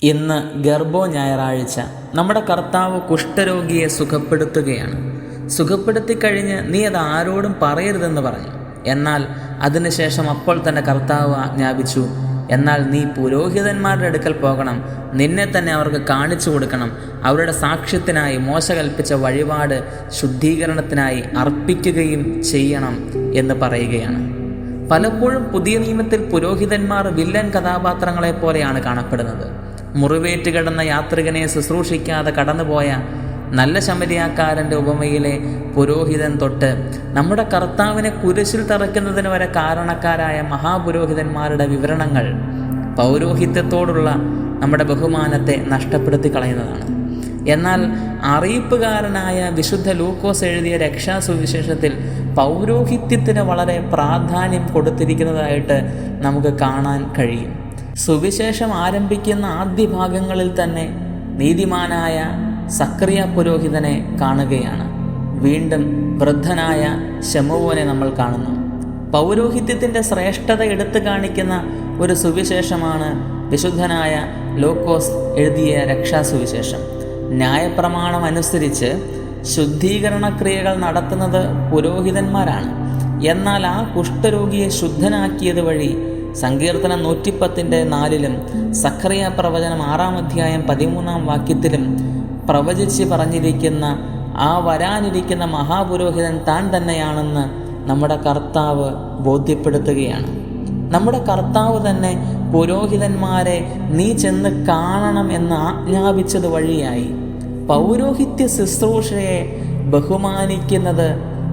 ഇന്ന് ഗർഭോ ഞായറാഴ്ച. നമ്മുടെ കർത്താവ് കുഷ്ഠരോഗിയെ സുഖപ്പെടുത്തുകയാണ്. സുഖപ്പെടുത്തിക്കഴിഞ്ഞ് നീ അത് ആരോടും പറയരുതെന്ന് പറഞ്ഞു. എന്നാൽ അതിനുശേഷം അപ്പോൾ തന്നെ കർത്താവ് ആജ്ഞാപിച്ചു, എന്നാൽ നീ പുരോഹിതന്മാരുടെ അടുക്കൽ പോകണം, നിന്നെ തന്നെ അവർക്ക് കാണിച്ചു കൊടുക്കണം, അവരുടെ സാക്ഷ്യത്തിനായി മോശ കൽപ്പിച്ച വഴിപാട് ശുദ്ധീകരണത്തിനായി അർപ്പിക്കുകയും ചെയ്യണം എന്ന് പറയുകയാണ്. പലപ്പോഴും പുതിയ നിയമത്തിൽ പുരോഹിതന്മാർ വില്ലൻ കഥാപാത്രങ്ങളെ പോലെയാണ് കാണപ്പെടുന്നത്. മുറിവേറ്റ് കിടന്ന യാത്രികനെ ശുശ്രൂഷിക്കാതെ കടന്നുപോയ നല്ല ശമരിയാക്കാരൻ്റെ ഉപമയിലെ പുരോഹിതൻ തൊട്ട് നമ്മുടെ കർത്താവിനെ കുരിശിൽ തറയ്ക്കുന്നതിന് വരെ കാരണക്കാരായ മഹാപുരോഹിതന്മാരുടെ വിവരണങ്ങൾ പൗരോഹിത്യത്തോടുള്ള നമ്മുടെ ബഹുമാനത്തെ നഷ്ടപ്പെടുത്തി കളയുന്നതാണ്. എന്നാൽ അറിയിപ്പുകാരനായ വിശുദ്ധ ലൂക്കോസ് എഴുതിയ രക്ഷാസുവിശേഷത്തിൽ പൗരോഹിത്യത്തിന് വളരെ പ്രാധാന്യം കൊടുത്തിരിക്കുന്നതായിട്ട് നമുക്ക് കാണാൻ കഴിയും. സുവിശേഷം ആരംഭിക്കുന്ന ആദ്യ ഭാഗങ്ങളിൽ തന്നെ നീതിമാനായ സക്രിയ പുരോഹിതനെ കാണുകയാണ്. വീണ്ടും വൃദ്ധനായ ശമൂവനെ നമ്മൾ കാണുന്നു. പൗരോഹിത്യത്തിൻ്റെ ശ്രേഷ്ഠത എടുത്തു കാണിക്കുന്ന ഒരു സുവിശേഷമാണ് വിശുദ്ധനായ ലൂക്കോസ് എഴുതിയ രക്ഷാസുവിശേഷം. ന്യായപ്രമാണം അനുസരിച്ച് ശുദ്ധീകരണ ക്രിയകൾ നടത്തുന്നത് പുരോഹിതന്മാരാണ്. എന്നാൽ ആ കുഷ്ഠരോഗിയെ ശുദ്ധനാക്കിയത് വഴി സങ്കീർത്തനം 110:4 സഖറിയ പ്രവചനം 6 അധ്യായം 13 വാക്യത്തിലും പ്രവചിച്ച് പറഞ്ഞിരിക്കുന്ന ആ വരാനിരിക്കുന്ന മഹാപുരോഹിതൻ താൻ തന്നെയാണെന്ന് നമ്മുടെ കർത്താവ് ബോധ്യപ്പെടുത്തുകയാണ്. നമ്മുടെ കർത്താവ് തന്നെ പുരോഹിതന്മാരെ നീ ചെന്ന് കാണണം എന്ന് ആജ്ഞാപിച്ചത് വഴിയായി പൗരോഹിത്യ ശുശ്രൂഷയെ ബഹുമാനിക്കുന്നത്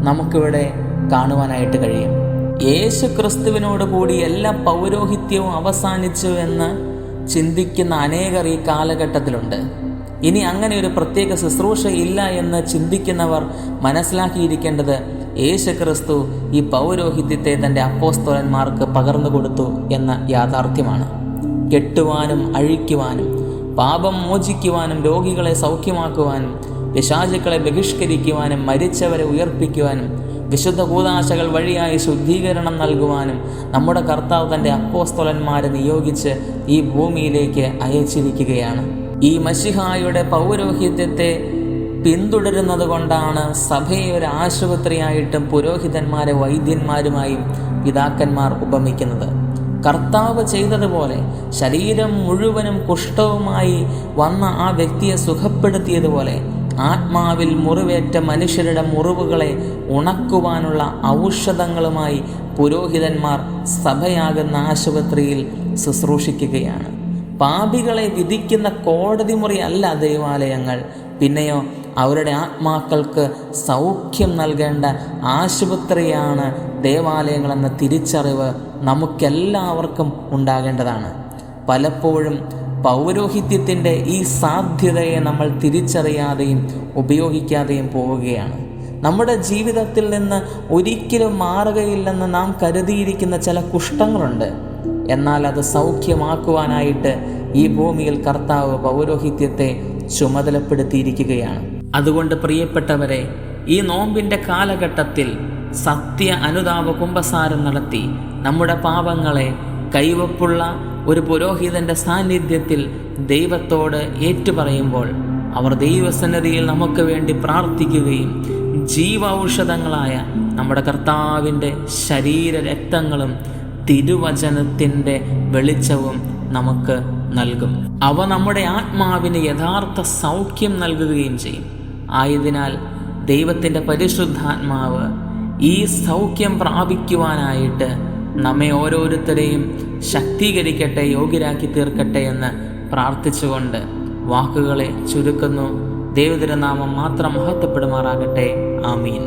നമുക്കിവിടെ കാണുവാനായിട്ട് കഴിയും. യേശു ക്രിസ്തുവിനോട് കൂടി എല്ലാ പൗരോഹിത്യവും അവസാനിച്ചു എന്ന് ചിന്തിക്കുന്ന അനേകർ ഈ കാലഘട്ടത്തിലുണ്ട്. ഇനി അങ്ങനെ ഒരു പ്രത്യേക ശുശ്രൂഷ ഇല്ല എന്ന് ചിന്തിക്കുന്നവർ മനസ്സിലാക്കിയിരിക്കേണ്ടത് യേശു ക്രിസ്തു ഈ പൗരോഹിത്യത്തെ തൻ്റെ അപ്പോസ്തലന്മാർക്ക് പകർന്നു കൊടുത്തു എന്ന യാഥാർത്ഥ്യമാണ്. കെട്ടുവാനും അഴിക്കുവാനും പാപം മോചിക്കുവാനും രോഗികളെ സൗഖ്യമാക്കുവാനും പിശാചുക്കളെ ബഹിഷ്കരിക്കുവാനും മരിച്ചവരെ ഉയർപ്പിക്കുവാനും വിശുദ്ധ കൂദാശകൾ വഴിയായി ശുദ്ധീകരണം നൽകുവാനും നമ്മുടെ കർത്താവ് തൻ്റെ അപ്പോസ്തലന്മാരെ നിയോഗിച്ച് ഈ ഭൂമിയിലേക്ക് അയച്ചിരിക്കുകയാണ്. ഈ മശിഹായുടെ പൗരോഹിത്യത്തെ പിന്തുടരുന്നത് കൊണ്ടാണ് സഭയെ ഒരു ആശുപത്രിയായിട്ടും പുരോഹിതന്മാരെ വൈദ്യന്മാരുമായും പിതാക്കന്മാർ ഉപമിക്കുന്നത്. കർത്താവ് ചെയ്തതുപോലെ ശരീരം മുഴുവനും കുഷ്ഠവുമായി വന്ന ആ വ്യക്തിയെ സുഖപ്പെടുത്തിയതുപോലെ ആത്മാവിൽ മുറിവേറ്റ മനുഷ്യരുടെ മുറിവുകളെ ഉണക്കുവാനുള്ള ഔഷധങ്ങളുമായി പുരോഹിതന്മാർ സഭയാകുന്ന ആശുപത്രിയിൽ ശുശ്രൂഷിക്കുകയാണ്. പാപികളെ വിധിക്കുന്ന കോടതി മുറി അല്ല ദൈവാലയങ്ങൾ, പിന്നെയോ അവരുടെ ആത്മാക്കൾക്ക് സൗഖ്യം നൽകേണ്ട ആശുപത്രിയാണ് ദേവാലയങ്ങളെന്ന തിരിച്ചറിവ് നമുക്കെല്ലാവർക്കും ഉണ്ടാകേണ്ടതാണ്. പലപ്പോഴും പൗരോഹിത്യത്തിൻ്റെ ഈ സാധ്യതയെ നമ്മൾ തിരിച്ചറിയാതെയും ഉപയോഗിക്കാതെയും പോവുകയാണ്. നമ്മുടെ ജീവിതത്തിൽ നിന്ന് ഒരിക്കലും മാറുകയില്ലെന്ന് നാം കരുതിയിരിക്കുന്ന ചില കുഷ്ഠങ്ങളുണ്ട്. എന്നാൽ അത് സൗഖ്യമാക്കുവാനായിട്ട് ഈ ഭൂമിയിൽ കർത്താവ് പൗരോഹിത്യത്തെ ചുമതലപ്പെടുത്തിയിരിക്കുകയാണ്. അതുകൊണ്ട് പ്രിയപ്പെട്ടവരെ, ഈ നോമ്പിൻ്റെ കാലഘട്ടത്തിൽ സത്യ അനുതാപ കുമ്പസാരം നടത്തി നമ്മുടെ പാപങ്ങളെ കൈവപ്പുള്ള ഒരു പുരോഹിതൻ്റെ സാന്നിധ്യത്തിൽ ദൈവത്തോട് ഏറ്റുപറയുമ്പോൾ അവർ ദൈവസന്നിധിയിൽ നമുക്ക് വേണ്ടി പ്രാർത്ഥിക്കുകയും ജീവൌഷധങ്ങളായ നമ്മുടെ കർത്താവിൻ്റെ ശരീര രക്തങ്ങളും തിരുവചനത്തിൻ്റെ വെളിച്ചവും നമുക്ക് നൽകും. അവ നമ്മുടെ ആത്മാവിന് യഥാർത്ഥ സൗഖ്യം നൽകുകയും ചെയ്യും. ആയതിനാൽ ദൈവത്തിൻ്റെ പരിശുദ്ധാത്മാവ് ഈ സൗഖ്യം പ്രാപിക്കുവാനായിട്ട് നമ്മെ ഓരോരുത്തരെയും ശക്തീകരിക്കട്ടെ, യോഗ്യരാക്കി തീർക്കട്ടെ എന്ന് പ്രാർത്ഥിച്ചുകൊണ്ട് വാക്കുകളെ ചുരുക്കുന്നു. ദൈവതിരുനാമം മാത്രം മഹത്വപ്പെടുമാറാകട്ടെ. ആമീൻ.